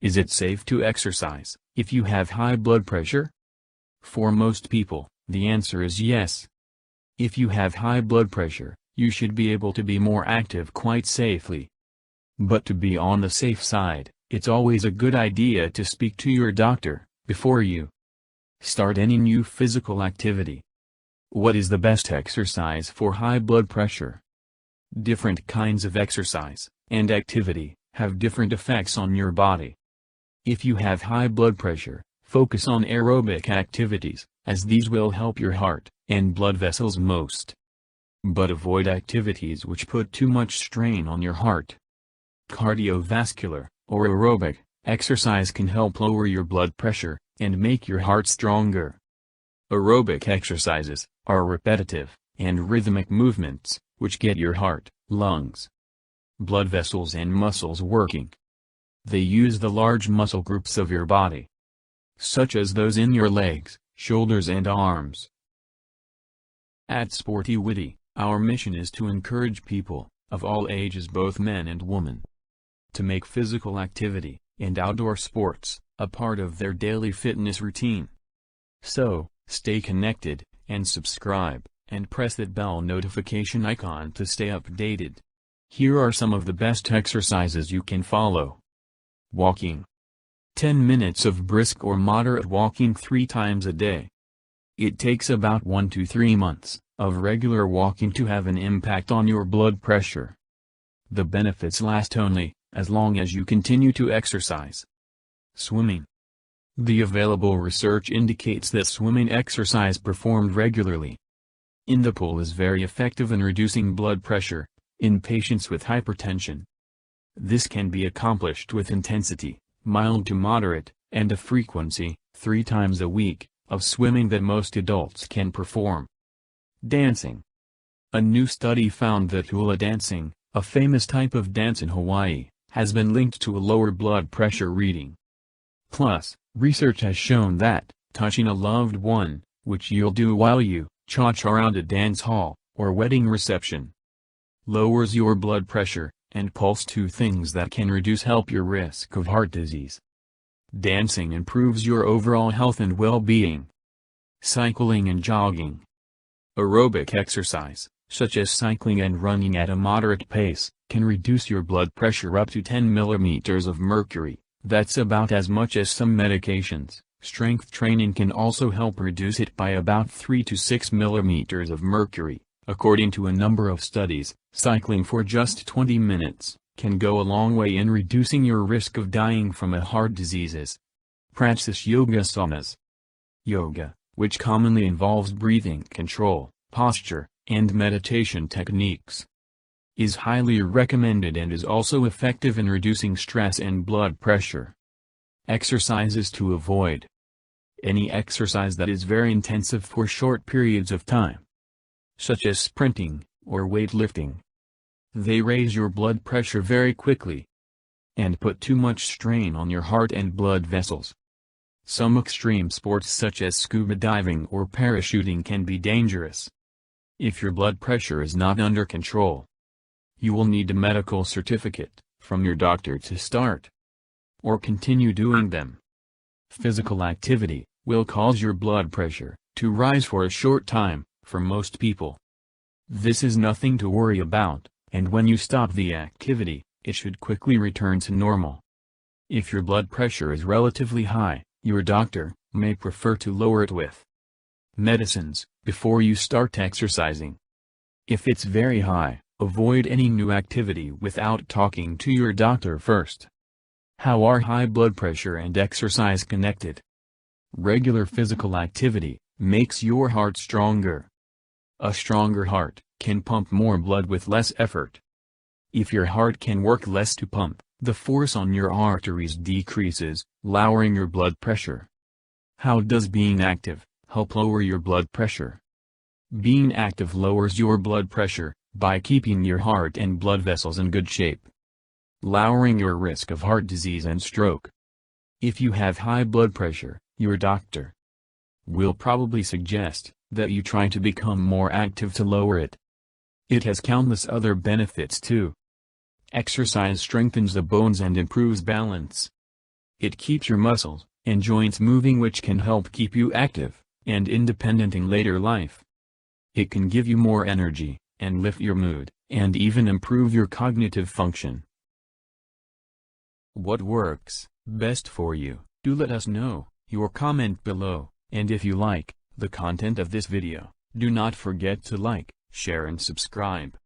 Is it safe to exercise if you have high blood pressure? For most people, the answer is yes. If you have high blood pressure, you should be able to be more active quite safely. But to be on the safe side, it's always a good idea to speak to your doctor before you start any new physical activity. What is the best exercise for high blood pressure? Different kinds of exercise and activity have different effects on your body. If you have high blood pressure, focus on aerobic activities, as these will help your heart and blood vessels most. But avoid activities which put too much strain on your heart. Cardiovascular, or aerobic, exercise can help lower your blood pressure and make your heart stronger. Aerobic exercises are repetitive and rhythmic movements, which get your heart, lungs, blood vessels and muscles working. They use the large muscle groups of your body, such as those in your legs, shoulders and arms. At Sportywitty, our mission is to encourage people, of all ages, both men and women, to make physical activity and outdoor sports a part of their daily fitness routine. So, stay connected, and subscribe, and press that bell notification icon to stay updated. Here are some of the best exercises you can follow. Walking. 10 minutes of brisk or moderate walking 3 times a day. It takes about 1 to 3 months of regular walking to have an impact on your blood pressure. The benefits last only as long as you continue to exercise. Swimming. The available research indicates that swimming exercise performed regularly in the pool is very effective in reducing blood pressure in patients with hypertension. This can be accomplished with intensity, mild to moderate, and a frequency, 3 times a week, of swimming that most adults can perform. Dancing. A new study found that hula dancing, a famous type of dance in Hawaii, has been linked to a lower blood pressure reading. Plus, research has shown that touching a loved one, which you'll do while you cha-cha around a dance hall or wedding reception, lowers your blood pressure and pulse, 2 things that can help your risk of heart disease. Dancing improves your overall health and well-being. Cycling and jogging. Aerobic exercise, such as cycling and running at a moderate pace, can reduce your blood pressure up to 10 millimeters of mercury. That's about as much as some medications. Strength training can also help reduce it by about 3 to 6 millimeters of mercury. According to a number of studies, cycling for just 20 minutes can go a long way in reducing your risk of dying from heart diseases. Practice yoga asanas. Yoga, which commonly involves breathing control, posture, and meditation techniques, is highly recommended and is also effective in reducing stress and blood pressure. Exercises to avoid. Any exercise that is very intensive for short periods of time, such as sprinting or weightlifting. They raise your blood pressure very quickly and put too much strain on your heart and blood vessels. Some extreme sports such as scuba diving or parachuting can be dangerous. If your blood pressure is not under control, you will need a medical certificate from your doctor to start or continue doing them. Physical activity will cause your blood pressure to rise for a short time, for most people. This is nothing to worry about, and when you stop the activity, it should quickly return to normal. If your blood pressure is relatively high, your doctor may prefer to lower it with medicines before you start exercising. If it's very high, avoid any new activity without talking to your doctor first. How are high blood pressure and exercise connected? Regular physical activity makes your heart stronger. A stronger heart can pump more blood with less effort. If your heart can work less to pump, the force on your arteries decreases, lowering your blood pressure. How does being active help lower your blood pressure? Being active lowers your blood pressure by keeping your heart and blood vessels in good shape, lowering your risk of heart disease and stroke. If you have high blood pressure, your doctor will probably suggest that you try to become more active to lower it. It has countless other benefits too. Exercise strengthens the bones and improves balance. It keeps your muscles and joints moving, which can help keep you active and independent in later life. It can give you more energy, and lift your mood, and even improve your cognitive function. What works best for you? Do let us know your comment below, and if you like the content of this video, do not forget to like, share and subscribe.